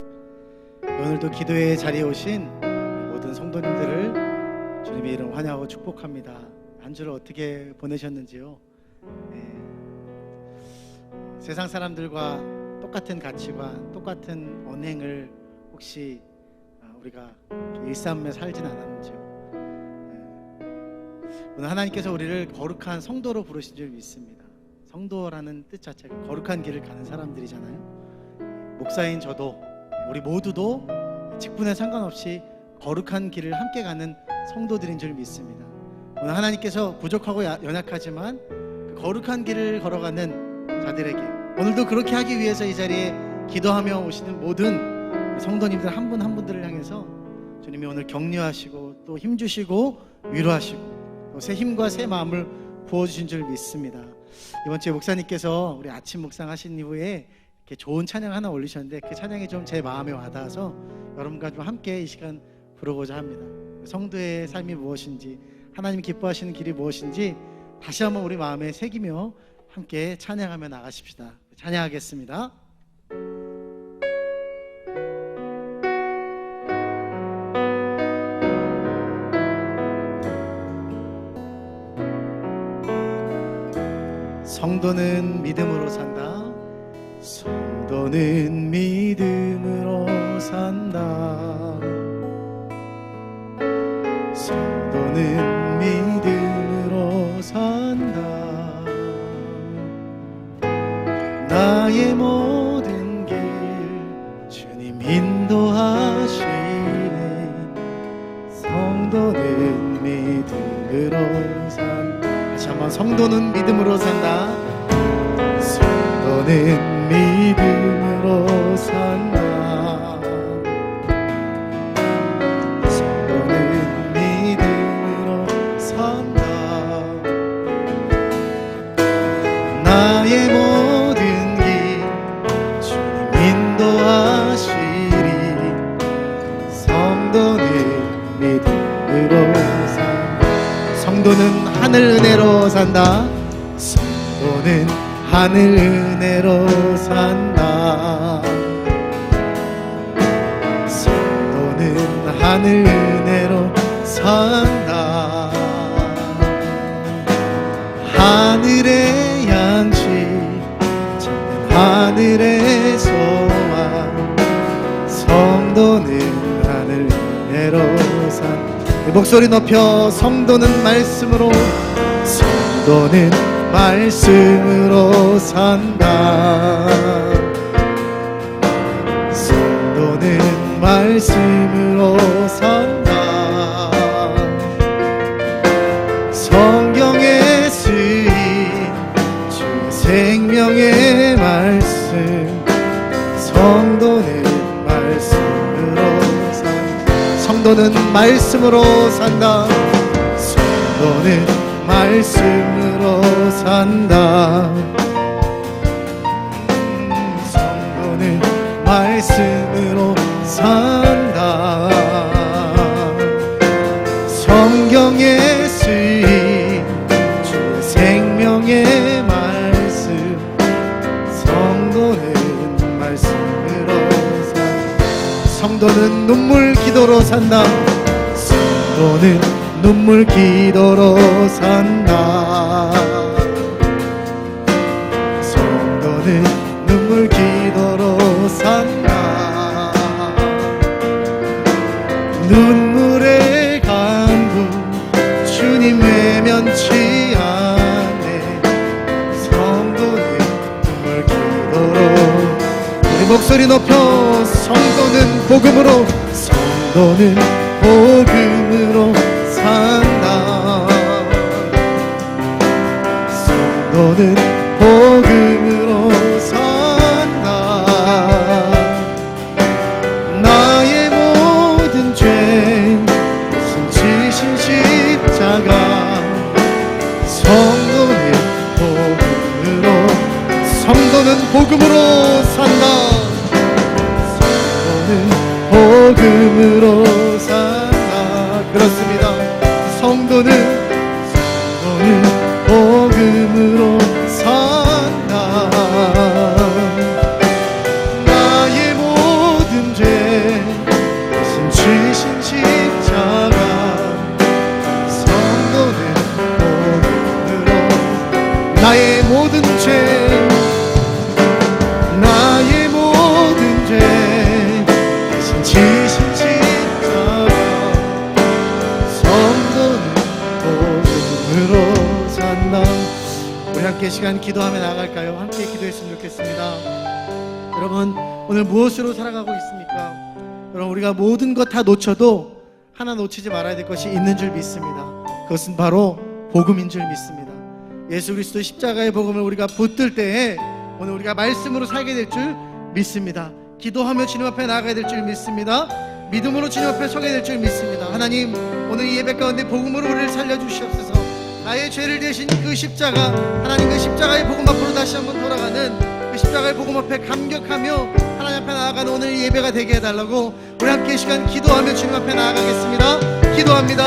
오늘도 기도의 자리에 오신 모든 성도님들을 주님의 이름 환영하고 축복합니다. 한 주를 어떻게 보내셨는지요? 세상 사람들과 똑같은 가치관, 똑같은 언행을 혹시 우리가 일삼며 살진 않았는지요? 오늘 하나님께서 우리를 거룩한 성도로 부르신 줄 믿습니다. 성도라는 뜻 자체가 거룩한 길을 가는 사람들이잖아요. 목사인 저도, 우리 모두도 직분에 상관없이 거룩한 길을 함께 가는 성도들인 줄 믿습니다. 오늘 하나님께서 부족하고 연약하지만 그 거룩한 길을 걸어가는 자들에게 오늘도 그렇게 하기 위해서 이 자리에 기도하며 오시는 모든 성도님들 한 분 한 분들을 향해서 주님이 오늘 격려하시고 또 힘주시고 위로하시고 또 새 힘과 새 마음을 부어주신 줄 믿습니다. 이번 주에 목사님께서 우리 아침 묵상하신 이후에 이렇게 좋은 찬양 하나 올리셨는데 그 찬양이 좀 제 마음에 와닿아서 여러분과 좀 함께 이 시간 부르고자 합니다. 성도의 삶이 무엇인지, 하나님 기뻐하시는 길이 무엇인지 다시 한번 우리 마음에 새기며 함께 찬양하며 나가십시다. 찬양하겠습니다. 성도는 믿음으로 산다. 성도는 믿음으로 산다. 성도는 믿음으로 산다. 나의 모든 길 주님 인도하시네. 성도는 믿음으로 산다. 다시 한번 성도는 믿음으로 산다. 성도는 믿음으로 산다. 성도는 믿음으로 산다. 나의 모든 길 주님 인도하시리. 성도는 믿음으로 산다. 성도는 하늘 은혜로 산다. 성도는 하늘 은혜로 산다. 성도는 하늘 은혜로 산다. 하늘의 양식 찾는 하늘의 소망. 성도는 하늘 은혜로 산다. 목소리 높여 성도는 말씀으로, 성도는 말씀으로 산다. 성도는 말씀으로 산다. 성경에 쓰인 주의 생명의 말씀. 성도는 말씀으로 산다. 성도는 말씀으로 산다. 성도는 말씀으로 산다. 성도는 말씀으로 산다. 성경에 쓰인 주의 생명의 말씀. 성도는 말씀으로 산다. 성도는 눈물 기도로 산다. 성도는 눈물 기도로 산다. 성도는 눈물 기도로 산다. 눈물의 강구 주님 외면치 않네. 성도는 눈물 기도로. 우리 목소리 높여 성도는 복음으로. 성도는 복음으로 산다. 성도는 복음으로 산다. 나의 모든 죄 숨지신 십자가. 성도는 복음으로. 성도는 복음으로 산다. 성도는 복음으로 산다. 그렇습니다. 성도는 복음으로 산다. 나의 모든 함께 시간 기도하며 나아갈까요? 함께 기도했으면 좋겠습니다. 여러분, 오늘 무엇으로 살아가고 있습니까? 여러분, 우리가 모든 것 다 놓쳐도 하나 놓치지 말아야 될 것이 있는 줄 믿습니다. 그것은 바로 복음인 줄 믿습니다. 예수 그리스도 십자가의 복음을 우리가 붙들 때에 오늘 우리가 말씀으로 살게 될 줄 믿습니다. 기도하며 주님 앞에 나아가야 될 줄 믿습니다. 믿음으로 주님 앞에 서게 될 줄 믿습니다. 하나님, 오늘 이 예배 가운데 복음으로 우리를 살려주시옵소서. 나의 죄를 대신 그 십자가, 하나님 그 십자가의 복음 앞으로 다시 한번 돌아가는 그 십자가의 복음 앞에 감격하며 하나님 앞에 나아가는 오늘 이 예배가 되게 해달라고 우리 함께 이 시간 기도하며 주님 앞에 나아가겠습니다. 기도합니다.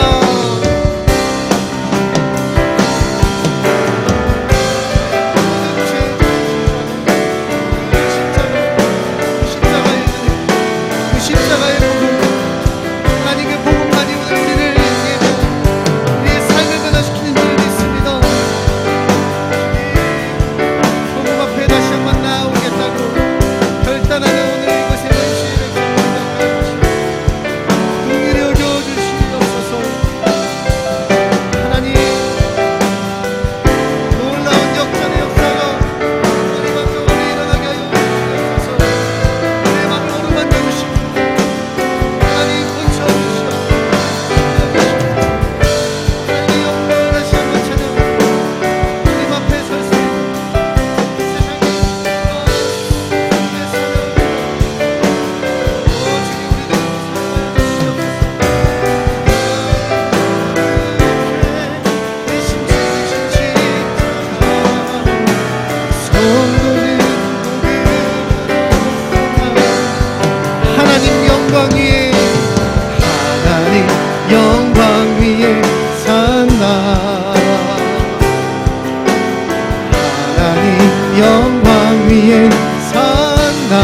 영광 위에 산다.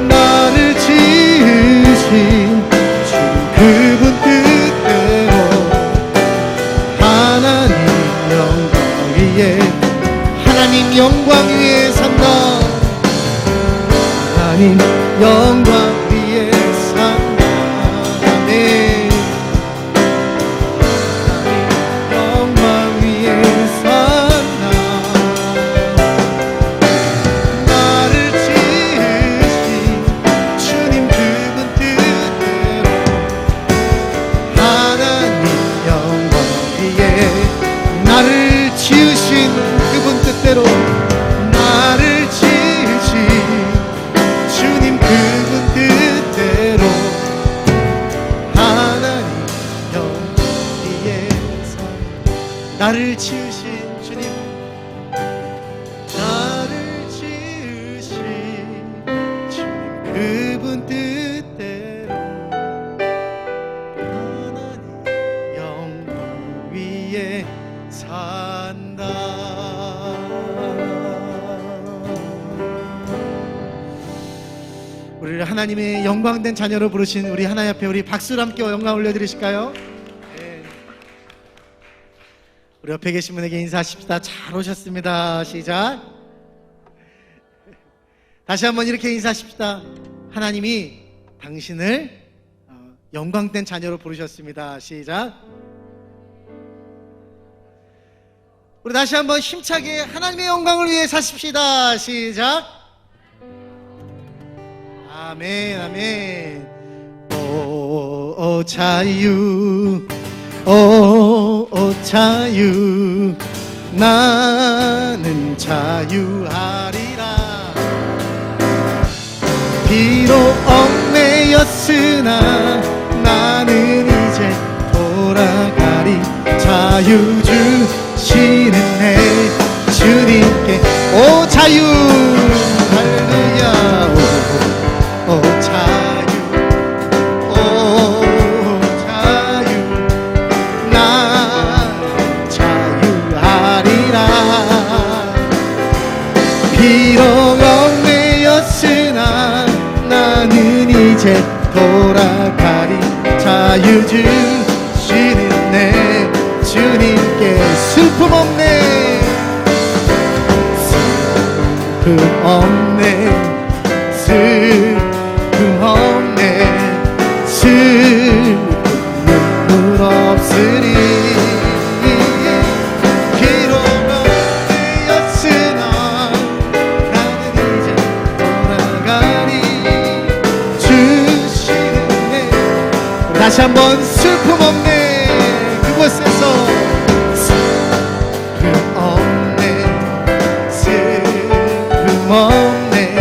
나를 지으신 주 그분 뜻대로 하나님 영광 위에, 하나님 영광 위에 산다. 하나님 영광 위에 산다. 아멘. 영광 위에 산다. 나를 지으신 주님 그분 뜻대로 하나님 영광 위에, 나를 지으신 그분 뜻대로, 나를 지으신 주님 그분 뜻대로 하나님 영광 위에 산다. 나를 지으신 주님, 나를 지으신 주님 그분 뜻대로 하나님 영광 위에 산다. 우리를 하나님의 영광된 자녀로 부르신 우리 하나님 앞에 우리 박수로 함께 영광 올려드리실까요? 네. 우리 옆에 계신 분에게 인사하십시다. 잘 오셨습니다. 시작. 다시 한번 이렇게 인사하십시다. 하나님이 당신을 영광된 자녀로 부르셨습니다. 시작. 우리 다시 한번 힘차게 하나님의 영광을 위해 사십시다. 시작. 아멘, 아멘. 오 자유, 오 자유, 나는 자유하리라. 비록 얽매였으나 나는 이제 돌아가리. 자유 주시는 내 주님께. 오 자유, 할렐루야. 오 자유, 오 자유, 나는 자유하리라. 비록 얽매였으나 나는 이제 돌아가리. 자유 주시는 내 주님께. 슬픔 없네, 슬픔 없네, 슬픔 없네, 슬픔 눈물 없으리. 다시 한번 슬픔 없네 그곳에서 슬픔 없네 슬픔 없네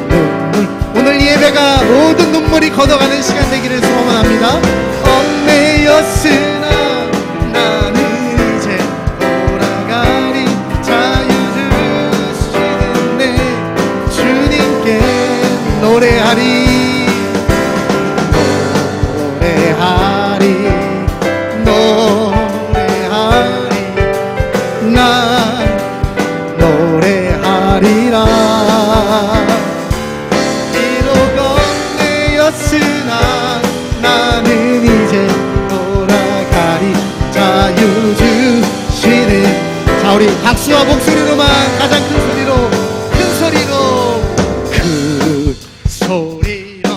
눈물 오늘 예배가 모든 눈물이 걷어가는 시간 되기를 소원합니다. 얽매였으나 나는 이제 돌아가리 자유를 주시는 내 주님께 노래하리 난 노래하리라. 비록 얽매였으나 나는 이제 돌아가리 자유 주시는. 자 우리 박수와 목소리로만 가장 큰 소리로 큰 소리로 큰 소리로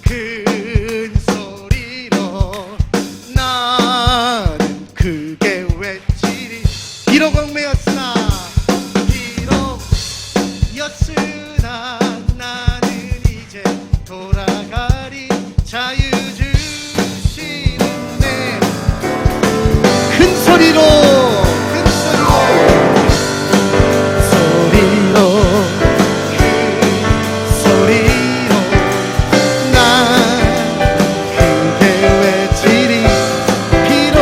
큰 소리로 나는 크게 외치리. 비록 얽매였으나 나는 이제 돌아가리 자유 주시는 내 큰 소리로 큰 소리로 큰 소리로 난 크게 외치리. 비록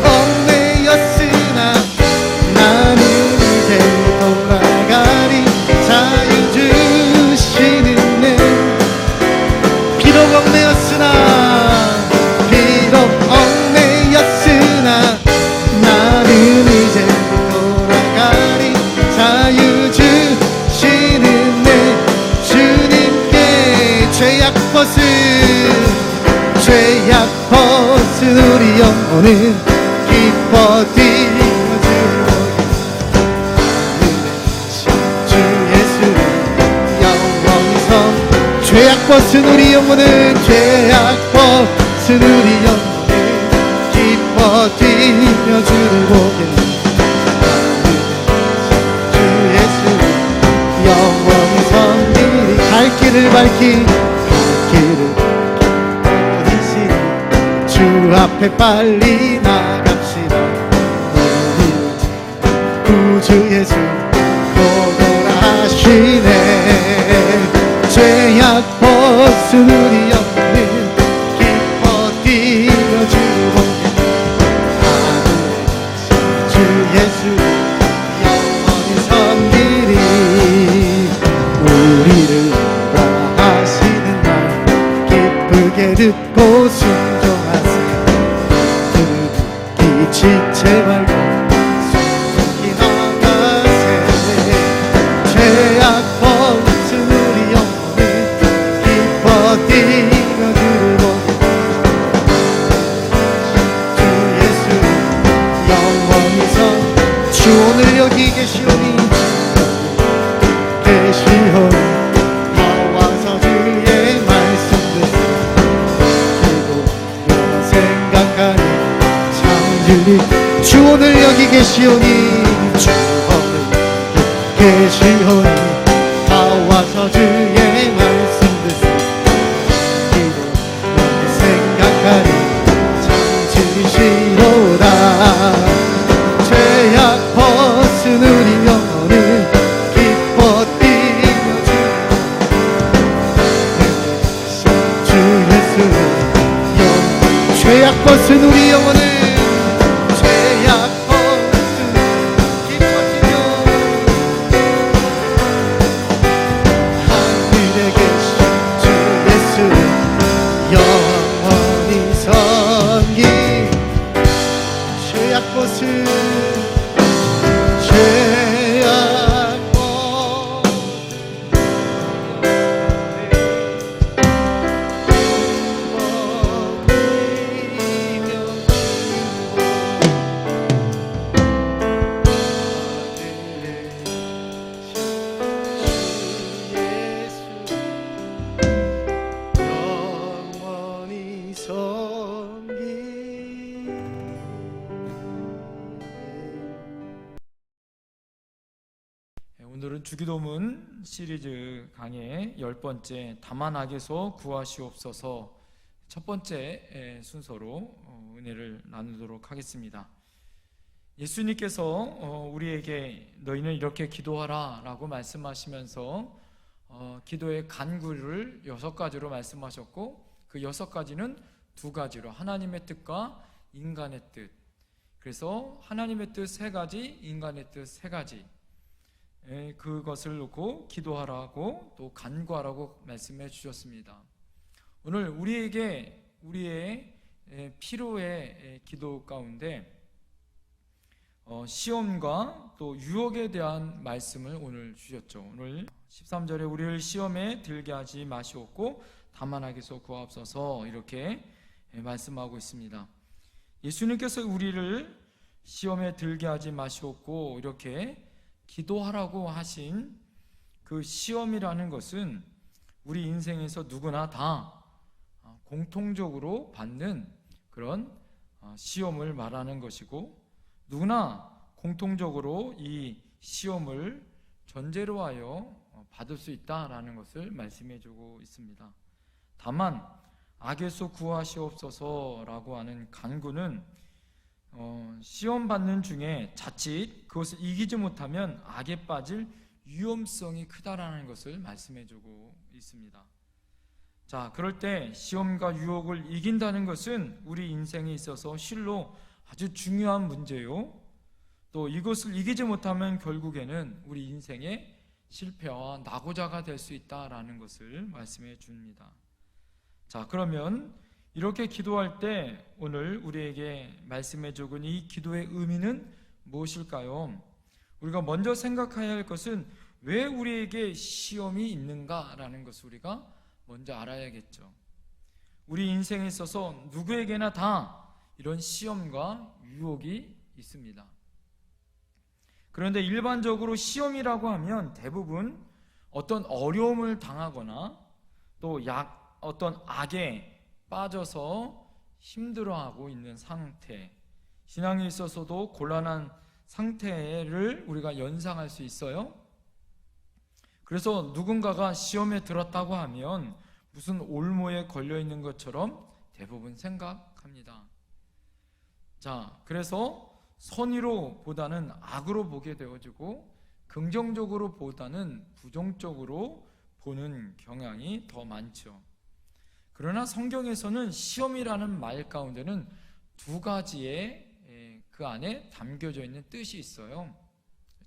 얽매였으나 나는 이제 돌아가리 자유 주시는 내. 비록 얽매였으나 나는 이제 돌아가리 자유 주시는 내 주님께. 죄악 벗은 우리 영혼은 기뻐 뛰어주고 주 예수 영원히 선. 죄악 벗은 우리 영혼은 죄악 벗은 우리 영혼은 기뻐 뛰며 주를 보겠네. 주 예수 영원히 선 길이 갈 길을 밝히 주 앞에 빨리 나갑시다. 구주 예수 고돌하시네. 죄악 벗은 우리 영혼은 기뻐 뛰어 주를 보겠네. 주 예수 영원히 선 길이 우리를 구하시는 날 기쁘게 듣고 순종하세. 지체 말고 속히 나가세. 죄악 벗은 우리 영혼을 기뻐 뛰며 주를 보게. 주 예수 영원히 선. 주 오늘 여기 계시오니 나와서 주의 말씀 듣고 생각하니 주 오늘 여기 계시오니 주 오늘 계시오니 나와서 주의 말씀 듣고 생각하니 참 진실이로다. 죄악 벗은 우리 영혼을 기뻐 뛰며 주 예수 죄악 벗은 우리 영혼을 오늘은 주기도문 시리즈 강의 10번째 다만 악에서 구하시옵소서 첫 번째 순서로 은혜를 나누도록 하겠습니다. 예수님께서 우리에게 너희는 이렇게 기도하라 라고 말씀하시면서 기도의 간구를 6가지로 말씀하셨고, 그 6가지는 2가지로 하나님의 뜻과 인간의 뜻, 그래서 하나님의 뜻 3가지, 인간의 뜻 3가지, 그것을 놓고 기도하라고 또 간구하라고 말씀해 주셨습니다. 오늘 우리의 필요의 기도 가운데 시험과 또 유혹에 대한 말씀을 오늘 주셨죠. 오늘 13절에 우리를 시험에 들게 하지 마시옵고 다만 악에서 구하옵소서 이렇게 말씀하고 있습니다. 예수님께서 우리를 시험에 들게 하지 마시옵고 이렇게 기도하라고 하신 그 시험이라는 것은 우리 인생에서 누구나 다 공통적으로 받는 그런 시험을 말하는 것이고, 누구나 공통적으로 이 시험을 전제로 하여 받을 수 있다라는 것을 말씀해 주고 있습니다. 다만 악에서 구하시옵소서라고 하는 간구는 시험 받는 중에 자칫 그것을 이기지 못하면 악에 빠질 위험성이 크다라는 것을 말씀해 주고 있습니다. 자, 그럴 때 시험과 유혹을 이긴다는 것은 우리 인생에 있어서 실로 아주 중요한 문제요, 또 이것을 이기지 못하면 결국에는 우리 인생의 실패와 낙오자가 될 수 있다라는 것을 말씀해 줍니다. 자, 그러면 이렇게 기도할 때 오늘 우리에게 말씀해 주고 있는 이 기도의 의미는 무엇일까요? 우리가 먼저 생각해야 할 것은 왜 우리에게 시험이 있는가라는 것을 우리가 먼저 알아야겠죠. 우리 인생에 있어서 누구에게나 다 이런 시험과 유혹이 있습니다. 그런데 일반적으로 시험이라고 하면 대부분 어떤 어려움을 당하거나 또 어떤 악에 빠져서 힘들어하고 있는 상태, 신앙에 있어서도 곤란한 상태를 우리가 연상할 수 있어요. 그래서 누군가가 시험에 들었다고 하면 무슨 올무에 걸려 있는 것처럼 대부분 생각합니다. 자, 그래서 선의로 보다는 악으로 보게 되어지고 긍정적으로 보다는 부정적으로 보는 경향이 더 많죠. 그러나 성경에서는 시험이라는 말 가운데는 2가지의 그 안에 담겨져 있는 뜻이 있어요.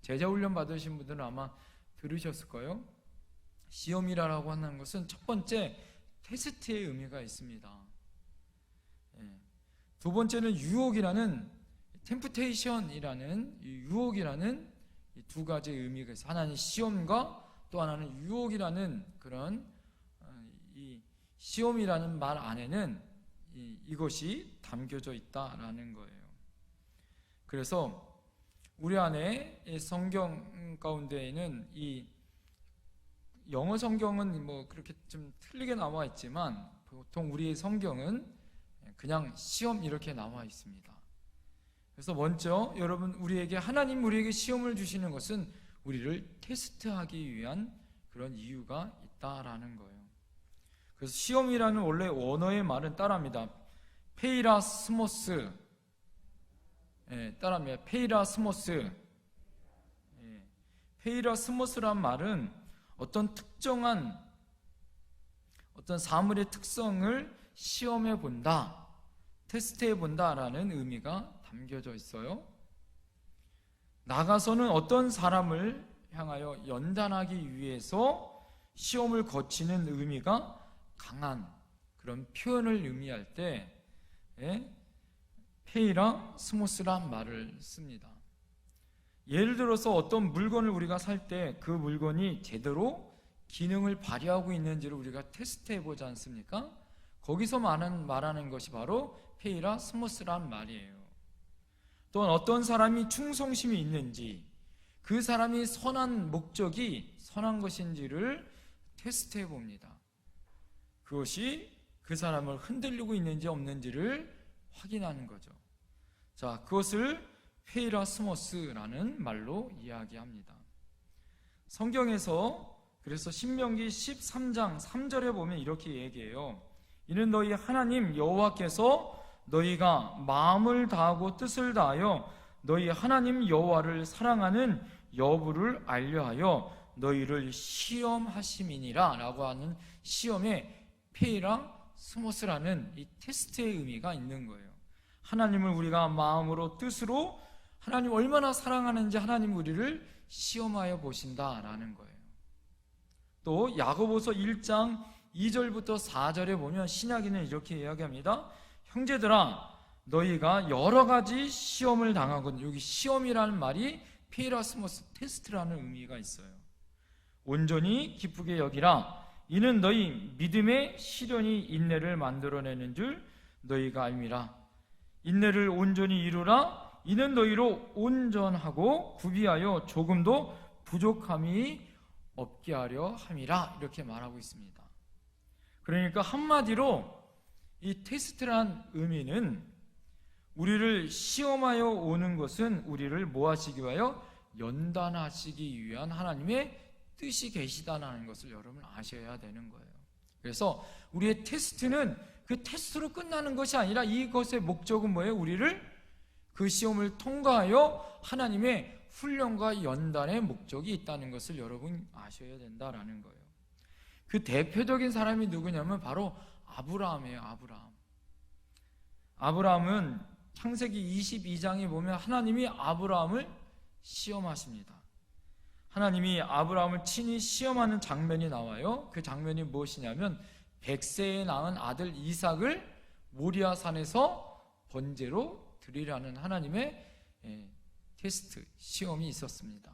제자훈련 받으신 분들은 아마 들으셨을 거예요. 시험이라고 하는 것은 첫 번째 테스트의 의미가 있습니다. 2번째는 유혹이라는 템프테이션이라는 유혹이라는 이 2가지의 의미가 있어요. 하나는 시험과 또 하나는 유혹이라는 그런 이 시험이라는 말 안에는 이것이 담겨져 있다라는 거예요. 그래서 우리 안에 성경 가운데에는 이 영어 성경은 뭐 그렇게 좀 틀리게 나와 있지만 보통 우리의 성경은 그냥 시험 이렇게 나와 있습니다. 그래서 먼저 여러분, 하나님 우리에게 시험을 주시는 것은 우리를 테스트하기 위한 그런 이유가 있다라는 거예요. 그래서 시험이라는 원래 원어의 말은 따라합니다. 페이라스모스, 따라합니다. 페이라스모스. 페이라스모스란 말은 어떤 특정한 어떤 사물의 특성을 시험해 본다, 테스트해 본다라는 의미가 담겨져 있어요. 나가서는 어떤 사람을 향하여 연단하기 위해서 시험을 거치는 의미가 강한 그런 표현을 의미할 때 페이라 스모스란 말을 씁니다. 예를 들어서 어떤 물건을 우리가 살 때 그 물건이 제대로 기능을 발휘하고 있는지를 우리가 테스트해 보지 않습니까? 거기서 말하는 것이 바로 페이라 스모스란 말이에요. 또한 어떤 사람이 충성심이 있는지, 그 사람이 선한 목적이 선한 것인지를 테스트해 봅니다. 그것이 그 사람을 흔들리고 있는지 없는지를 확인하는 거죠. 자, 그것을 페이라스모스라는 말로 이야기합니다. 성경에서 그래서 신명기 13장 3절에 보면 이렇게 얘기해요. 이는 너희 하나님 여호와께서 너희가 마음을 다하고 뜻을 다하여 너희 하나님 여호와를 사랑하는 여부를 알려하여 너희를 시험하심이니라 라고 하는 시험에 페이라 스모스라는 이 테스트의 의미가 있는 거예요. 하나님을 우리가 마음으로 뜻으로 하나님 얼마나 사랑하는지 하나님 우리를 시험하여 보신다라는 거예요. 또 야고보서 1장 2절부터 4절에 보면 신약에는 이렇게 이야기합니다. 형제들아 너희가 여러 가지 시험을 당하거든. 여기 시험이라는 말이 페이라스모스 테스트라는 의미가 있어요. 온전히 기쁘게 여기라. 이는 너희 믿음의 시련이 인내를 만들어내는 줄 너희가 알미라. 인내를 온전히 이루라. 이는 너희로 온전하고 구비하여 조금도 부족함이 없게 하려 함이라. 이렇게 말하고 있습니다. 그러니까 한마디로 이 테스트란 의미는 우리를 시험하여 오는 것은 우리를 뭐 하시기 위하여 연단하시기 위한 하나님의 뜻이 계시다는 것을 여러분 아셔야 되는 거예요. 그래서 우리의 테스트는 그 테스트로 끝나는 것이 아니라 이것의 목적은 뭐예요? 우리를 그 시험을 통과하여 하나님의 훈련과 연단의 목적이 있다는 것을 여러분 아셔야 된다라는 거예요. 그 대표적인 사람이 누구냐면 바로 아브라함이에요. 아브라함은 창세기 22장에 보면 하나님이 아브라함을 시험하십니다. 하나님이 아브라함을 친히 시험하는 장면이 나와요. 그 장면이 무엇이냐면 100세에 낳은 아들 이삭을 모리아 산에서 번제로 드리라는 하나님의 테스트, 시험이 있었습니다.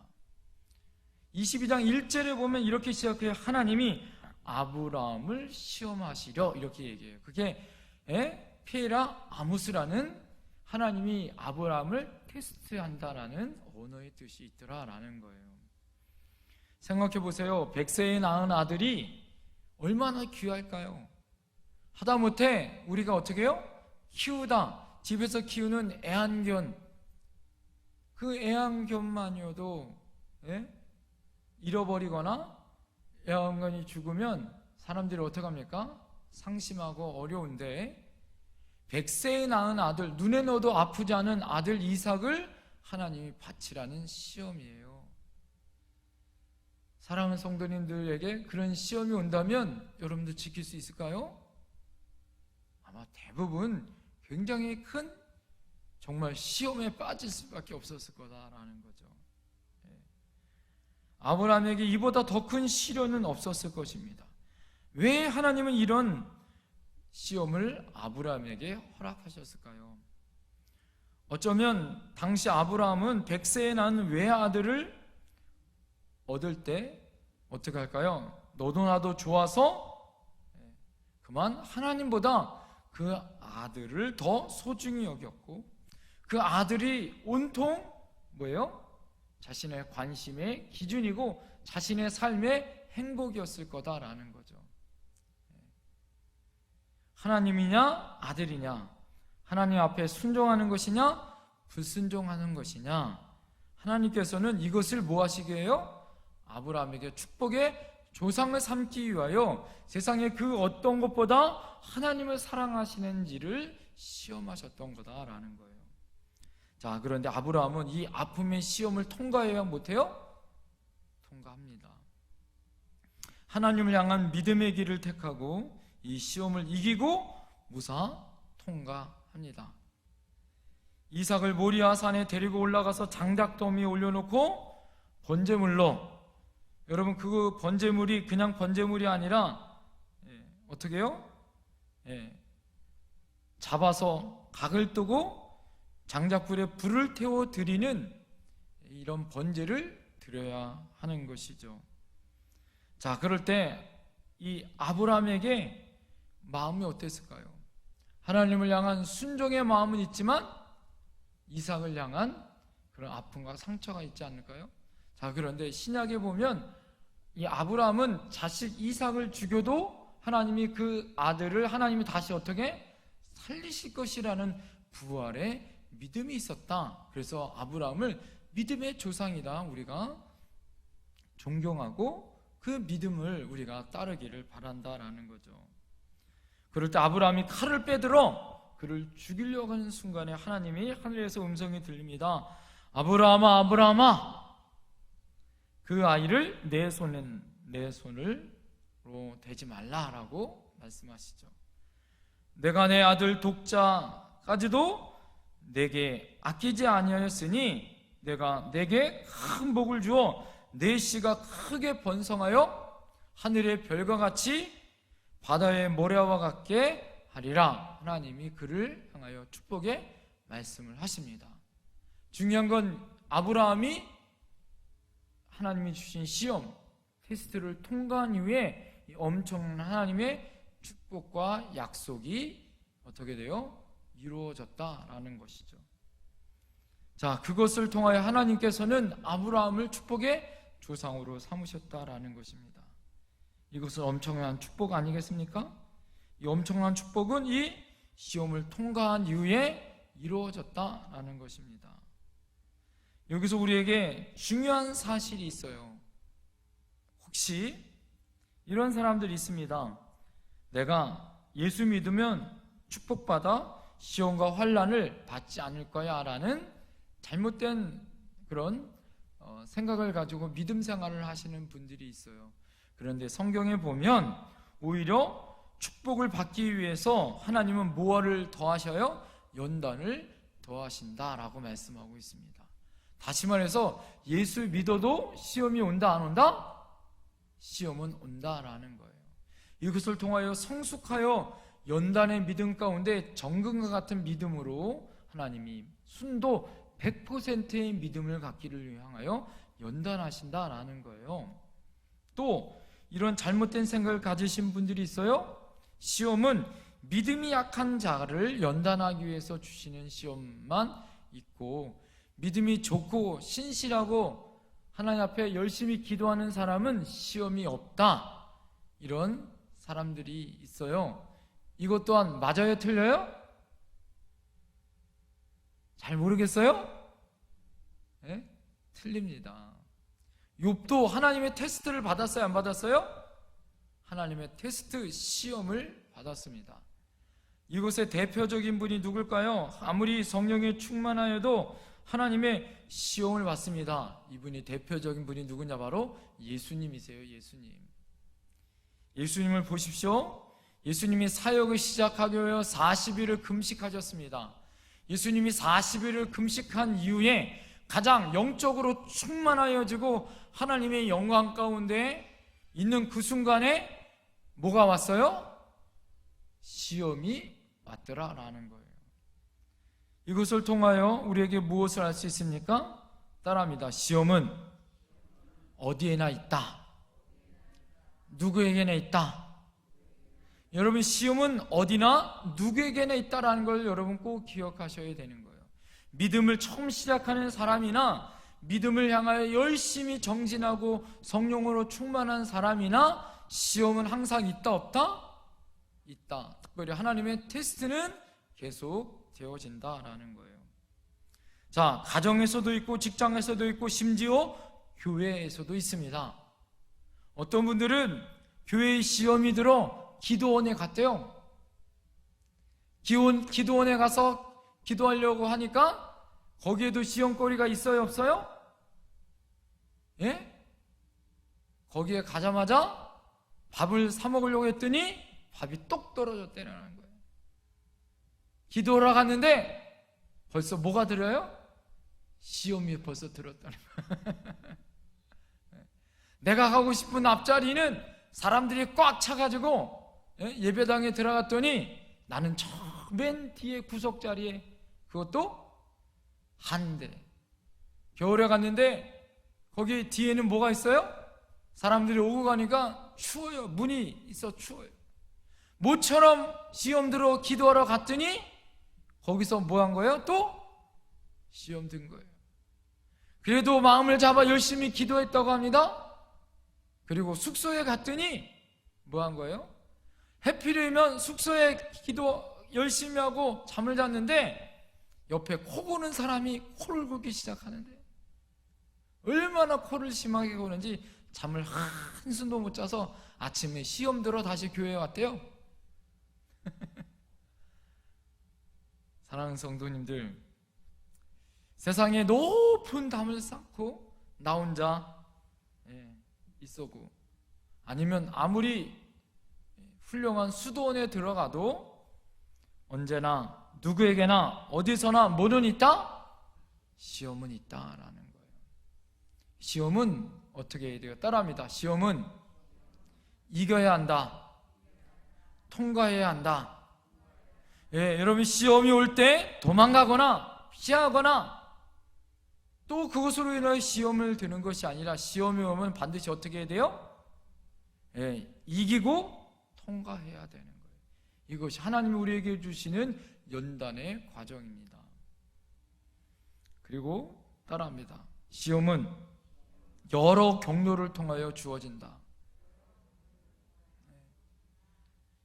22장 1절에 보면 이렇게 시작해요. 하나님이 아브라함을 시험하시려 이렇게 얘기해요. 그게 피에라 아무스라는 하나님이 아브라함을 테스트한다라는 언어의 뜻이 있더라라는 거예요. 생각해 보세요. 100세에 낳은 아들이 얼마나 귀할까요? 하다못해 우리가 어떻게 해요? 키우다 집에서 키우는 애완견, 그 애완견만이어도 잃어버리거나 애완견이 죽으면 사람들이 어떻게 합니까? 상심하고 어려운데 100세에 낳은 아들, 눈에 넣어도 아프지 않은 아들 이삭을 하나님이 바치라는 시험이에요. 사랑하는 성도님들에게 그런 시험이 온다면 여러분들 지킬 수 있을까요? 아마 대부분 굉장히 큰 정말 시험에 빠질 수밖에 없었을 거다라는 거죠. 아브라함에게 이보다 더 큰 시련은 없었을 것입니다. 왜 하나님은 이런 시험을 아브라함에게 허락하셨을까요? 어쩌면 당시 아브라함은 100세에 낳은 외아들을 얻을 때 어떻게 할까요? 너도 나도 좋아서 그만 하나님보다 그 아들을 더 소중히 여겼고 그 아들이 온통 뭐예요? 자신의 관심의 기준이고 자신의 삶의 행복이었을 거다라는 거죠. 하나님이냐 아들이냐, 하나님 앞에 순종하는 것이냐 불순종하는 것이냐, 하나님께서는 이것을 뭐 하시게 해요? 아브라함에게 축복의 조상을 삼기 위하여 세상의 그 어떤 것보다 하나님을 사랑하시는지를 시험하셨던 거다라는 거예요. 자, 그런데 아브라함은 이 아픔의 시험을 통과해야 못해요? 통과합니다. 하나님을 향한 믿음의 길을 택하고 이 시험을 이기고 무사 통과합니다. 이삭을 모리아 산에 데리고 올라가서 장작더미에 올려놓고 번제물로, 여러분 그 번제물이 그냥 번제물이 아니라 어떻게 해요? 잡아서 각을 뜨고 장작불에 불을 태워 드리는 이런 번제를 드려야 하는 것이죠. 자, 그럴 때 이 아브라함에게 마음이 어땠을까요? 하나님을 향한 순종의 마음은 있지만 이삭을 향한 그런 아픔과 상처가 있지 않을까요? 자, 그런데 신약에 보면 이 아브라함은 자식 이삭을 죽여도 하나님이 그 아들을 하나님이 다시 어떻게 살리실 것이라는 부활의 믿음이 있었다. 그래서 아브라함을 믿음의 조상이다 우리가 존경하고 그 믿음을 우리가 따르기를 바란다라는 거죠. 그럴 때 아브라함이 칼을 빼들어 그를 죽이려고 하는 순간에 하나님이 하늘에서 음성이 들립니다. 아브라함아, 아브라함아, 그 아이를 내 손으로 대지 말라라고 말씀하시죠. 내가 내 아들 독자까지도 내게 아끼지 아니하였으니 내가 내게 큰 복을 주어 내 씨가 크게 번성하여 하늘의 별과 같이 바다의 모래와 같게 하리라. 하나님이 그를 향하여 축복의 말씀을 하십니다. 중요한 건 아브라함이 하나님이 주신 시험, 테스트를 통과한 이후에 엄청난 하나님의 축복과 약속이 어떻게 돼요? 이루어졌다라는 것이죠. 자, 그것을 통하여 하나님께서는 아브라함을 축복의 조상으로 삼으셨다라는 것입니다. 이것은 엄청난 축복 아니겠습니까? 이 엄청난 축복은 이 시험을 통과한 이후에 이루어졌다라는 것입니다. 여기서 우리에게 중요한 사실이 있어요. 혹시 이런 사람들이 있습니다. 내가 예수 믿으면 축복받아 시험과 환난을 받지 않을 거야 라는 잘못된 그런 생각을 가지고 믿음 생활을 하시는 분들이 있어요. 그런데 성경에 보면 오히려 축복을 받기 위해서 하나님은 무엇을 더하셔요? 연단을 더하신다라고 말씀하고 있습니다. 다시 말해서 예수 믿어도 시험이 온다 안 온다? 시험은 온다라는 거예요. 이것을 통하여 성숙하여 연단의 믿음 가운데 정금과 같은 믿음으로 하나님이 순도 100%의 믿음을 갖기를 향하여 연단하신다라는 거예요. 또 이런 잘못된 생각을 가지신 분들이 있어요. 시험은 믿음이 약한 자를 연단하기 위해서 주시는 시험만 있고, 믿음이 좋고 신실하고 하나님 앞에 열심히 기도하는 사람은 시험이 없다, 이런 사람들이 있어요. 이것 또한 맞아요, 틀려요? 잘 모르겠어요? 네? 틀립니다. 욥도 하나님의 테스트를 받았어요, 안 받았어요? 하나님의 테스트, 시험을 받았습니다. 이곳의 대표적인 분이 누굴까요? 아무리 성령에 충만하여도 하나님의 시험을 받습니다. 이분이 대표적인 분이 누구냐? 바로 예수님이세요. 예수님을 보십시오. 예수님이 사역을 시작하기 위해 40일을 금식하셨습니다. 예수님이 40일을 금식한 이후에 가장 영적으로 충만하여지고 하나님의 영광 가운데 있는 그 순간에 뭐가 왔어요? 시험이 왔더라라는 거예요. 이것을 통하여 우리에게 무엇을 알 수 있습니까? 따라합니다. 시험은 어디에나 있다. 누구에게나 있다. 여러분, 시험은 어디나 누구에게나 있다라는 걸 여러분 꼭 기억하셔야 되는 거예요. 믿음을 처음 시작하는 사람이나 믿음을 향하여 열심히 정진하고 성령으로 충만한 사람이나 시험은 항상 있다 없다? 있다. 특별히 하나님의 테스트는 계속 되어진다라는 거예요. 자, 가정에서도 있고 직장에서도 있고 심지어 교회에서도 있습니다. 어떤 분들은 교회에 시험이 들어 기도원에 갔대요. 기도원에 가서 기도하려고 하니까 거기에도 시험거리가 있어요, 없어요? 예? 거기에 가자마자 밥을 사 먹으려고 했더니 밥이 똑 떨어졌다는 거예요. 기도하러 갔는데 벌써 뭐가 들어요? 시험이 벌써 들었다는 거예요. 내가 가고 싶은 앞자리는 사람들이 꽉 차가지고 예배당에 들어갔더니 나는 맨 뒤에 구석자리에, 그것도 한 대. 겨울에 갔는데 거기 뒤에는 뭐가 있어요? 사람들이 오고 가니까 추워요. 문이 있어 추워요. 모처럼 시험 들어 기도하러 갔더니 거기서 뭐 한 거예요? 또 시험 든 거예요. 그래도 마음을 잡아 열심히 기도했다고 합니다. 그리고 숙소에 갔더니 뭐 한 거예요? 해필이면 숙소에 기도 열심히 하고 잠을 잤는데 옆에 코 고는 사람이 코를 골기 시작하는데, 얼마나 코를 심하게 고는지 잠을 한숨도 못 자서 아침에 시험 들어 다시 교회에 왔대요. 사랑하는 성도님들, 세상에 높은 담을 쌓고 나 혼자 있어고, 아니면 아무리 훌륭한 수도원에 들어가도 언제나 누구에게나 어디서나 뭐는 있다? 시험은 있다라는 거예요. 시험은 어떻게 해야 돼요? 따라합니다. 시험은 이겨야 한다. 통과해야 한다. 여러분, 시험이 올 때 도망가거나 피하거나 또 그것으로 인하여 시험을 드는 것이 아니라, 시험이 오면 반드시 어떻게 해야 돼요? 이기고 통과해야 되는 거예요. 이것이 하나님이 우리에게 주시는 연단의 과정입니다. 그리고 따라합니다. 시험은 여러 경로를 통하여 주어진다.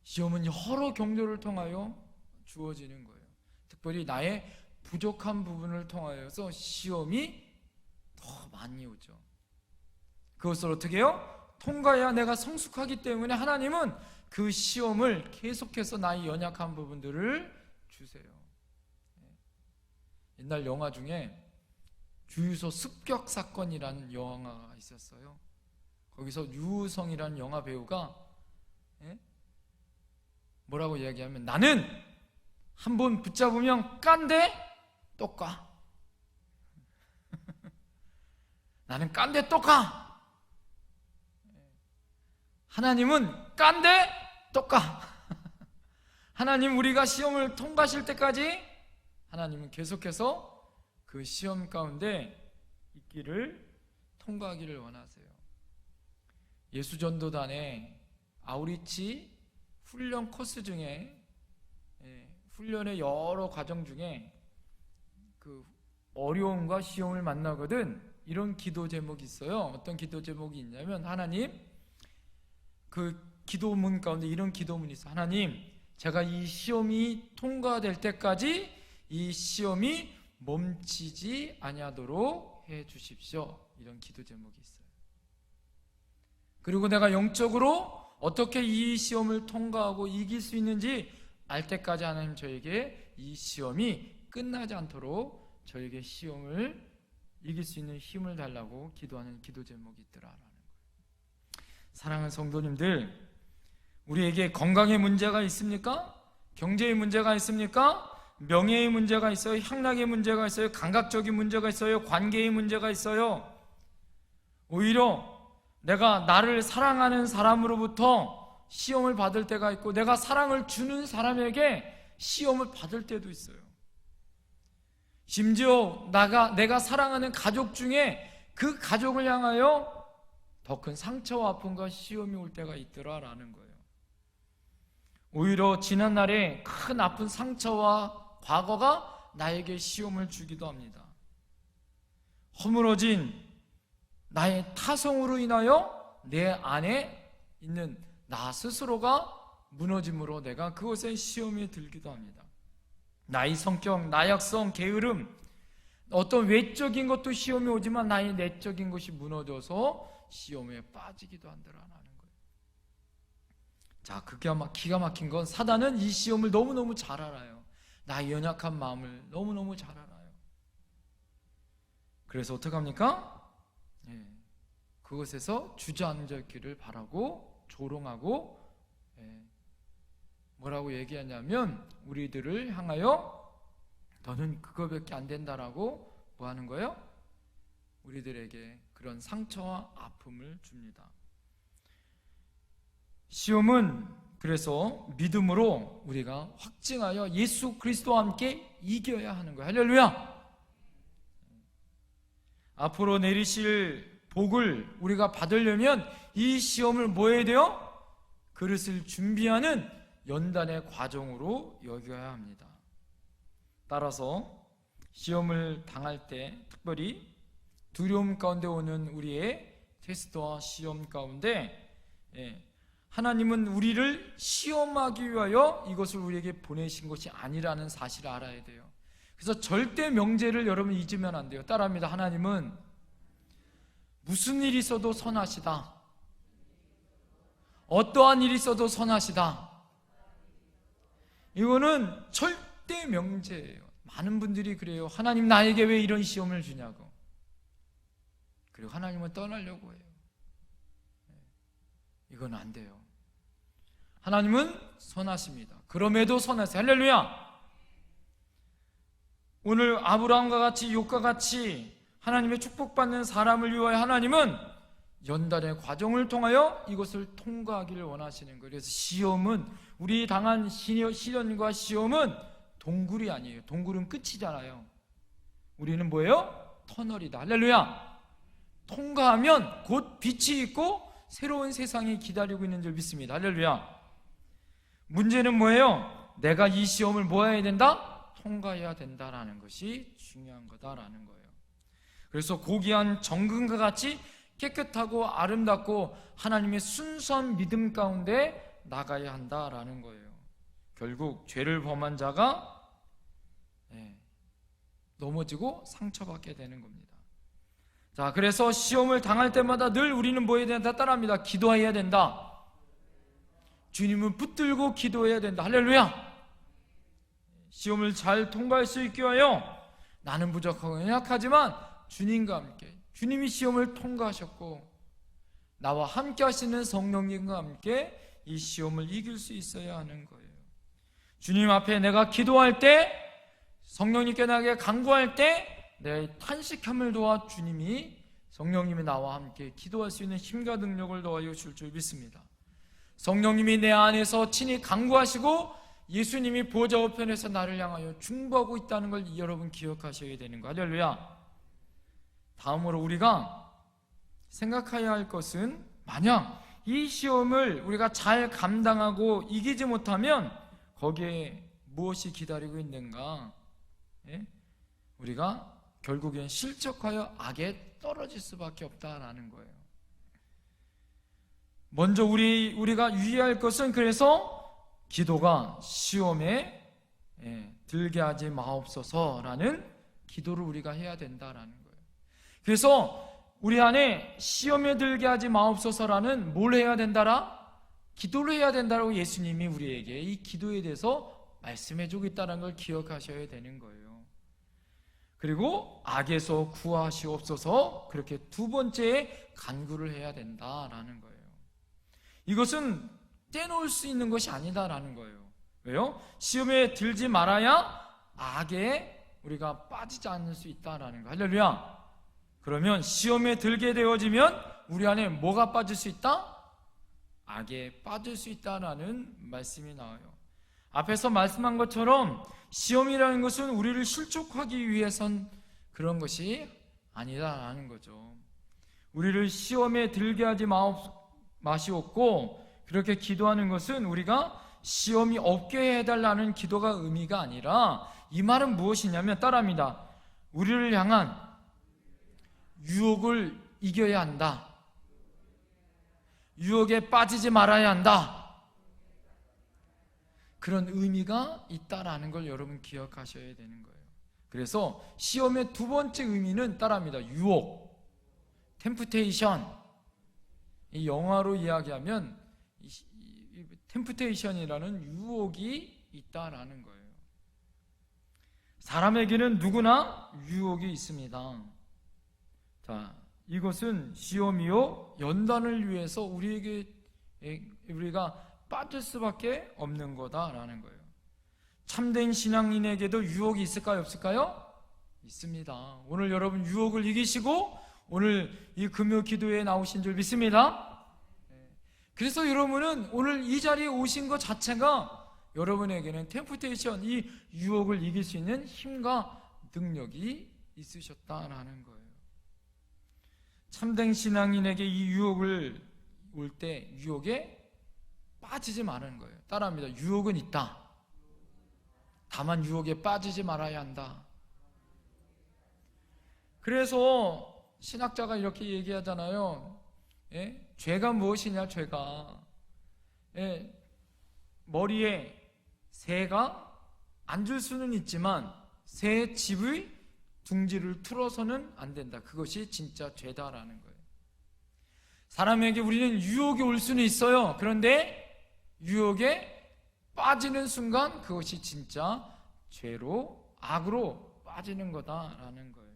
시험은 여러 경로를 통하여 주어지는 거예요. 특별히 나의 부족한 부분을 통하여서 시험이 더 많이 오죠. 그것을 어떻게 해요? 통과해야 내가 성숙하기 때문에 하나님은 그 시험을 계속해서 나의 연약한 부분들을 주세요. 옛날 영화 중에 주유소 습격 사건이라는 영화가 있었어요. 거기서 유우성이라는 영화 배우가 뭐라고 이야기하면, 나는 한번 붙잡으면 깐데 또 까. 나는 깐데 또 까. 하나님은 깐데 또 까. 하나님, 우리가 시험을 통과하실 때까지 하나님은 계속해서 그 시험 가운데 있기를, 통과하기를 원하세요. 예수전도단의 아우리치 훈련 코스 중에, 훈련의 여러 과정 중에 그 어려움과 시험을 만나거든 이런 기도 제목이 있어요. 어떤 기도 제목이 있냐면, 하나님, 그 기도문 가운데 이런 기도문이 있어요. 하나님, 제가 이 시험이 통과될 때까지 이 시험이 멈추지 아니하도록 해 주십시오. 이런 기도 제목이 있어요. 그리고 내가 영적으로 어떻게 이 시험을 통과하고 이길 수 있는지 알 때까지 하나님, 저에게 이 시험이 끝나지 않도록 저에게 시험을 이길 수 있는 힘을 달라고 기도하는 기도 제목이 있더라라는 거예요. 사랑하는 성도님들, 우리에게 건강의 문제가 있습니까? 경제의 문제가 있습니까? 명예의 문제가 있어요. 향락의 문제가 있어요. 감각적인 문제가 있어요. 관계의 문제가 있어요. 오히려 내가 나를 사랑하는 사람으로부터 시험을 받을 때가 있고, 내가 사랑을 주는 사람에게 시험을 받을 때도 있어요. 심지어 내가 사랑하는 가족 중에 그 가족을 향하여 더 큰 상처와 아픔과 시험이 올 때가 있더라라는 거예요. 오히려 지난날에 큰 아픈 상처와 과거가 나에게 시험을 주기도 합니다. 허물어진 나의 타성으로 인하여 내 안에 있는 나 스스로가 무너짐으로 내가 그것에 시험에 들기도 합니다. 나의 성격, 나약성, 게으름, 어떤 외적인 것도 시험이 오지만 나의 내적인 것이 무너져서 시험에 빠지기도 한다라는 거예요. 자, 기가 막힌 건, 사단은 이 시험을 너무너무 잘 알아요. 나의 연약한 마음을 너무너무 잘 알아요. 그래서 어떡합니까? 그것에서 주저앉기를 바라고 조롱하고, 뭐라고 얘기하냐면, 우리들을 향하여 너는 그거밖에 안 된다라고 뭐 하는 거예요? 우리들에게 그런 상처와 아픔을 줍니다. 시험은 그래서 믿음으로 우리가 확증하여 예수 그리스도와 함께 이겨야 하는 거예요. 할렐루야! 앞으로 내리실 복을 우리가 받으려면 이 시험을 뭐 해야 돼요? 그릇을 준비하는 연단의 과정으로 여겨야 합니다. 따라서 시험을 당할 때, 특별히 두려움 가운데 오는 우리의 테스트와 시험 가운데, 하나님은 우리를 시험하기 위하여 이것을 우리에게 보내신 것이 아니라는 사실을 알아야 돼요. 그래서 절대 명제를 여러분 잊으면 안 돼요. 따라합니다. 하나님은 무슨 일이 있어도 선하시다. 어떠한 일이 있어도 선하시다. 이거는 절대 명제예요. 많은 분들이 그래요. 하나님 나에게 왜 이런 시험을 주냐고. 그리고 하나님은 떠나려고 해요. 이건 안 돼요. 하나님은 선하십니다. 그럼에도 선하세요. 할렐루야. 오늘 아브라함과 같이 욥과 같이 하나님의 축복받는 사람을 위하여 하나님은 연단의 과정을 통하여 이것을 통과하기를 원하시는 거예요. 그래서 시험은, 우리 당한 시련과 시험은 동굴이 아니에요. 동굴은 끝이잖아요. 우리는 뭐예요? 터널이다. 할렐루야. 통과하면 곧 빛이 있고 새로운 세상이 기다리고 있는 줄 믿습니다. 할렐루야. 문제는 뭐예요? 내가 이 시험을 뭐 해야 된다? 통과해야 된다라는 것이 중요한 거다라는 거예요. 그래서 고귀한 정금과 같이 깨끗하고 아름답고 하나님의 순수한 믿음 가운데 나가야 한다라는 거예요. 결국 죄를 범한 자가 넘어지고 상처받게 되는 겁니다. 자, 그래서 시험을 당할 때마다 늘 우리는 뭐 해야 된다? 따라합니다. 기도해야 된다. 주님을 붙들고 기도해야 된다. 할렐루야. 시험을 잘 통과할 수 있게 하여 나는 부족하고 연약하지만 주님과 함께, 주님이 시험을 통과하셨고 나와 함께 하시는 성령님과 함께 이 시험을 이길 수 있어야 하는 거예요. 주님 앞에 내가 기도할 때, 성령님께 나에게 간구할 때 내 탄식함을 도와 주님이, 성령님이 나와 함께 기도할 수 있는 힘과 능력을 더하여 줄 줄 믿습니다. 성령님이 내 안에서 친히 간구하시고 예수님이 보좌 우편에서 나를 향하여 중보하고 있다는 걸 여러분 기억하셔야 되는 거. 할렐루야. 다음으로 우리가 생각해야 할 것은, 만약 이 시험을 우리가 잘 감당하고 이기지 못하면 거기에 무엇이 기다리고 있는가? 우리가 결국엔 실족하여 악에 떨어질 수밖에 없다라는 거예요. 먼저 우리가 유의할 것은, 그래서 기도가 시험에 들게 하지 마옵소서라는 기도를 우리가 해야 된다라는 거예요. 그래서 우리 안에 시험에 들게 하지 마옵소서라는 뭘 해야 된다라? 기도를 해야 된다라고 예수님이 우리에게 이 기도에 대해서 말씀해주고 있다는 걸 기억하셔야 되는 거예요. 그리고 악에서 구하시옵소서, 그렇게 두 번째 간구를 해야 된다라는 거예요. 이것은 떼놓을 수 있는 것이 아니다라는 거예요. 왜요? 시험에 들지 말아야 악에 우리가 빠지지 않을 수 있다라는 거. 할렐루야. 그러면 시험에 들게 되어지면 우리 안에 뭐가 빠질 수 있다? 악에 빠질 수 있다라는 말씀이 나와요. 앞에서 말씀한 것처럼 시험이라는 것은 우리를 실족하기 위해선 그런 것이 아니다라는 거죠. 우리를 시험에 들게 하지 마시옵고, 그렇게 기도하는 것은 우리가 시험이 없게 해달라는 기도가 의미가 아니라, 이 말은 무엇이냐면 따라합니다. 우리를 향한 유혹을 이겨야 한다. 유혹에 빠지지 말아야 한다. 그런 의미가 있다라는 걸 여러분 기억하셔야 되는 거예요. 그래서 시험의 두 번째 의미는 따라합니다. 유혹, 템프테이션. 이 영화로 이야기하면 템프테이션이라는 유혹이 있다라는 거예요. 사람에게는 누구나 유혹이 있습니다. 자, 이것은 시험이요 연단을 위해서 우리가 빠질 수밖에 없는 거다라는 거예요. 참된 신앙인에게도 유혹이 있을까요, 없을까요? 있습니다. 오늘 여러분 유혹을 이기시고 오늘 이 금요 기도회에 나오신 줄 믿습니다. 그래서 여러분은 오늘 이 자리에 오신 것 자체가 여러분에게는 템프테이션, 이 유혹을 이길 수 있는 힘과 능력이 있으셨다라는 거예요. 참된 신앙인에게 이 유혹을 올 때 유혹에 빠지지 말라는 거예요. 따라합니다. 유혹은 있다. 다만 유혹에 빠지지 말아야 한다. 그래서 신학자가 이렇게 얘기하잖아요. 죄가 무엇이냐? 죄가 머리에 새가 앉을 수는 있지만 새의 집의 둥지를 틀어서는 안 된다. 그것이 진짜 죄다라는 거예요. 사람에게 우리는 유혹이 올 수는 있어요. 그런데 유혹에 빠지는 순간 그것이 진짜 죄로, 악으로 빠지는 거다라는 거예요.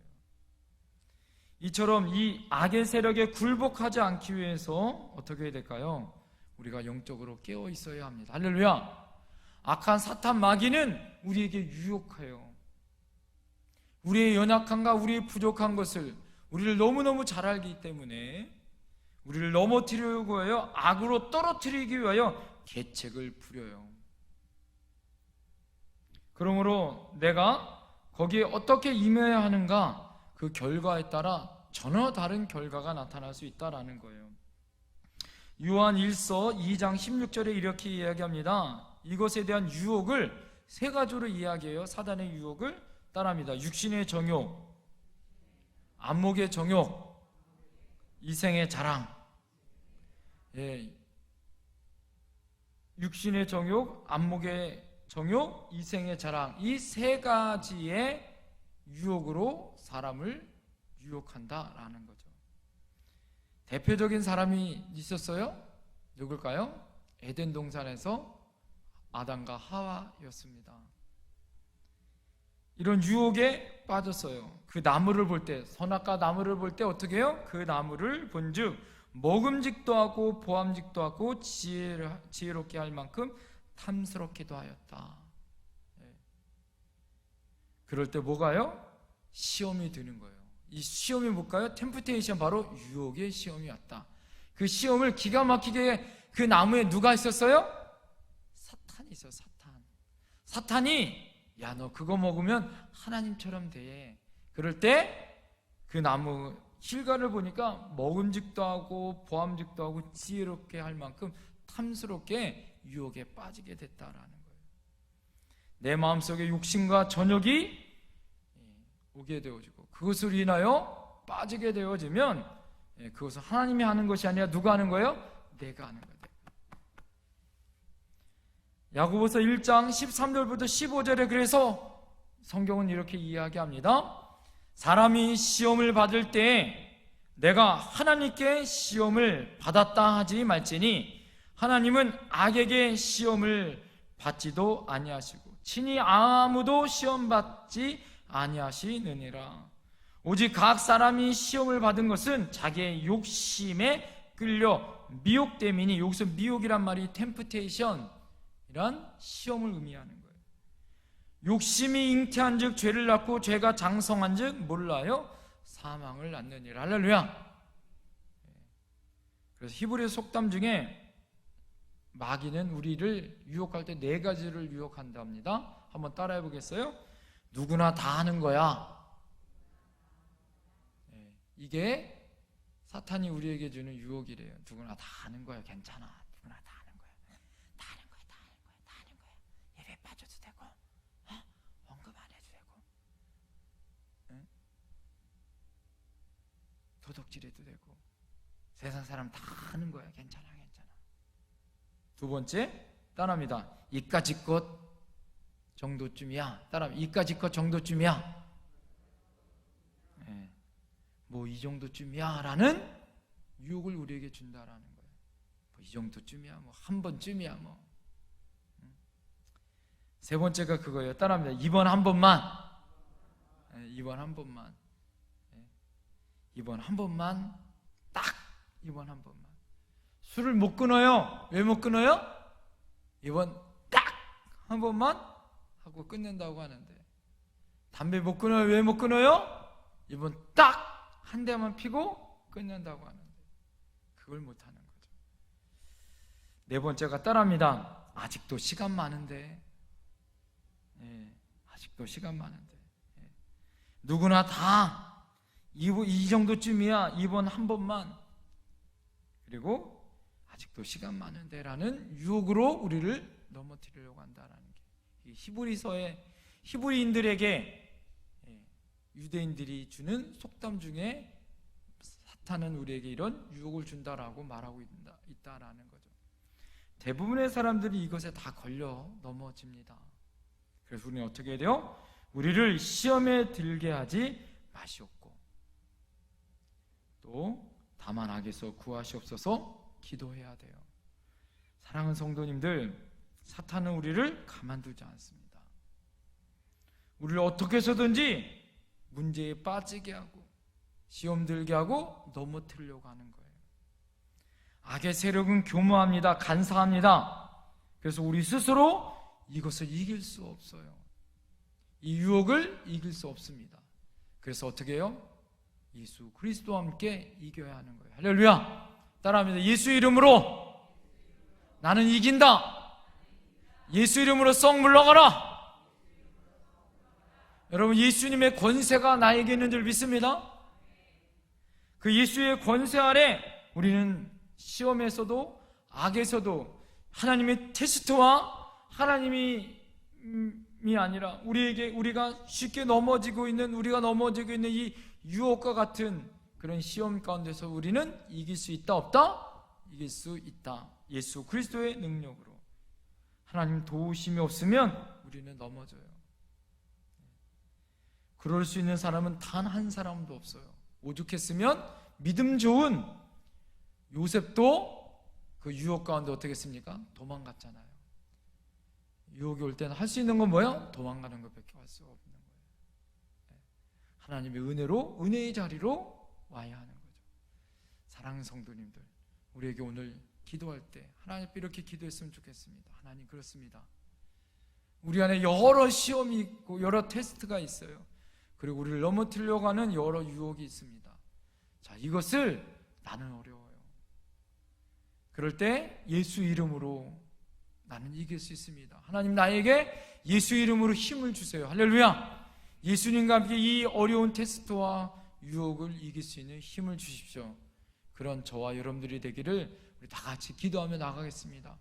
이처럼 이 악의 세력에 굴복하지 않기 위해서 어떻게 해야 될까요? 우리가 영적으로 깨어 있어야 합니다. 할렐루야. 악한 사탄 마귀는 우리에게 유혹해요. 우리의 연약함과 우리의 부족한 것을 우리를 너무너무 잘 알기 때문에 우리를 넘어뜨리려고 해요. 악으로 떨어뜨리기 위하여 계책을 부려요. 그러므로 내가 거기에 어떻게 임해야 하는가, 그 결과에 따라 전혀 다른 결과가 나타날 수 있다라는 거예요. 요한 1서 2장 16절에 이렇게 이야기합니다. 이것에 대한 유혹을 세 가지로 이야기해요. 사단의 유혹을 따라합니다. 육신의 정욕, 안목의 정욕, 이생의 자랑. 육신의 정욕, 안목의 정욕, 이생의 자랑. 이 세 가지의 유혹으로 사람을 유혹한다라는 거죠. 대표적인 사람이 있었어요. 누굴까요? 에덴 동산에서 아담과 하와였습니다. 이런 유혹에 빠졌어요. 그 나무를 볼 때, 선악과 나무를 볼 때 어떻게 해요? 그 나무를 본즉 먹음직도 하고 보암직도 하고 지혜롭게 할 만큼 탐스럽기도 하였다. 그럴 때 뭐가요? 시험이 드는 거예요. 이 시험이 뭘까요? 템프테이션, 바로 유혹의 시험이 왔다. 그 시험을 기가 막히게 그 나무에 누가 있었어요? 사탄이 있어요. 사탄이 야, 너 그거 먹으면 하나님처럼 돼. 그럴 때 그 나무 실과를 보니까 먹음직도 하고 보암직도 하고 지혜롭게 할 만큼 탐스럽게 유혹에 빠지게 됐다라는 거예요. 내 마음속에 욕심과 전욕이 오게 되어지고 그것으로 인하여 빠지게 되어지면 그것은 하나님이 하는 것이 아니라 누가 하는 거예요? 내가 하는 거예요. 야고보서 1장 13절부터 15절에 그래서 성경은 이렇게 이야기합니다. 사람이 시험을 받을 때 내가 하나님께 시험을 받았다 하지 말지니 하나님은 악에게 시험을 받지도 아니하시고 친히 아무도 시험 받지 아니하시느니라. 오직 각 사람이 시험을 받은 것은 자기의 욕심에 끌려 미혹됨이니, 여기서 미혹이란 말이 템프테이션, 이란 시험을 의미하는 거예요. 욕심이 잉태한 즉 죄를 낳고 죄가 장성한 즉 몰라요 사망을 낳느니라. 할렐루야. 그래서 히브리서 속담 중에 마귀는 우리를 유혹할 때 네 가지를 유혹한답니다. 한번 따라해 보겠어요? 누구나 다 하는 거야. 이게 사탄이 우리에게 주는 유혹이래요. 누구나 다 하는 거야. 괜찮아. 누구나 다 하는 거야. 다 하는 거야. 다 하는 거야. 다 하는 거야. 예배 빠져도 되고, 언급 안 해도 되고, 도덕질해도 되고, 세상 사람 다 하는 거야. 괜찮아. 괜찮아. 두 번째, 따라합니다. 이까짓 것 정도쯤이야. 따라합니다. 이까짓 것 정도쯤이야. 뭐 이 정도쯤이야 라는 유혹을 우리에게 준다라는 거예요. 뭐 이 정도쯤이야, 뭐 한 번쯤이야, 뭐. 세 번째가 그거예요. 따라합니다. 이번 한 번만. 이번 한 번만. 이번 한 번만. 딱 이번 한 번만. 술을 못 끊어요. 왜 못 끊어요? 이번 딱 한 번만 하고 끝낸다고 하는데, 담배 못 끊어요. 왜 못 끊어요? 이번 딱 한 대만 피고 끝낸다고 하는데 그걸 못하는 거죠. 네 번째가 따라합니다. 아직도 시간 많은데, 아직도 시간 많은데, 누구나 다 이 정도쯤이야. 이번 한 번만. 그리고 아직도 시간 많은데 라는 유혹으로 우리를 넘어뜨리려고 한다는 게 히브리서의 히브리인들에게 유대인들이 주는 속담 중에 사탄은 우리에게 이런 유혹을 준다라고 말하고 있다라는 거죠. 대부분의 사람들이 이것에 다 걸려 넘어집니다. 그래서 우리는 어떻게 해야 돼요? 우리를 시험에 들게 하지 마시옵고, 또 다만 악에서 구하시옵소서 기도해야 돼요. 사랑하는 성도님들, 사탄은 우리를 가만두지 않습니다. 우리를 어떻게 해서든지 문제에 빠지게 하고 시험 들게 하고 넘어뜨리려고 하는 거예요. 악의 세력은 교모합니다. 간사합니다. 그래서 우리 스스로 이것을 이길 수 없어요. 이 유혹을 이길 수 없습니다. 그래서 어떻게 해요? 예수 그리스도와 함께 이겨야 하는 거예요. 할렐루야! 따라합니다. 예수 이름으로 나는 이긴다. 예수 이름으로 썩 물러가라. 여러분, 예수님의 권세가 나에게 있는 줄 믿습니다. 그 예수의 권세 아래 우리는 시험에서도 악에서도 하나님의 테스트와 하나님이 아니라 우리가 쉽게 넘어지고 있는 이 유혹과 같은 그런 시험 가운데서 우리는 이길 수 있다 없다? 이길 수 있다. 예수 그리스도의 능력으로. 하나님 도우심이 없으면 우리는 넘어져요. 그럴 수 있는 사람은 단 한 사람도 없어요. 오죽했으면 믿음 좋은 요셉도 그 유혹 가운데 어떻게 했습니까? 도망갔잖아요. 유혹이 올 때는 할 수 있는 건 뭐예요? 도망가는 것밖에 할 수 없는 거예요. 하나님의 은혜로, 은혜의 자리로 와야 하는 거죠. 사랑하는 성도님들, 우리에게 오늘 기도할 때 하나님 앞에 이렇게 기도했으면 좋겠습니다. 하나님, 그렇습니다. 우리 안에 여러 시험이 있고 여러 테스트가 있어요. 그리고 우리를 넘어뜨리려고 하는 여러 유혹이 있습니다. 자, 이것을 나는 어려워요. 그럴 때 예수 이름으로 나는 이길 수 있습니다. 하나님, 나에게 예수 이름으로 힘을 주세요. 할렐루야! 예수님과 함께 이 어려운 테스트와 유혹을 이길 수 있는 힘을 주십시오. 그런 저와 여러분들이 되기를 우리 다 같이 기도하며 나가겠습니다.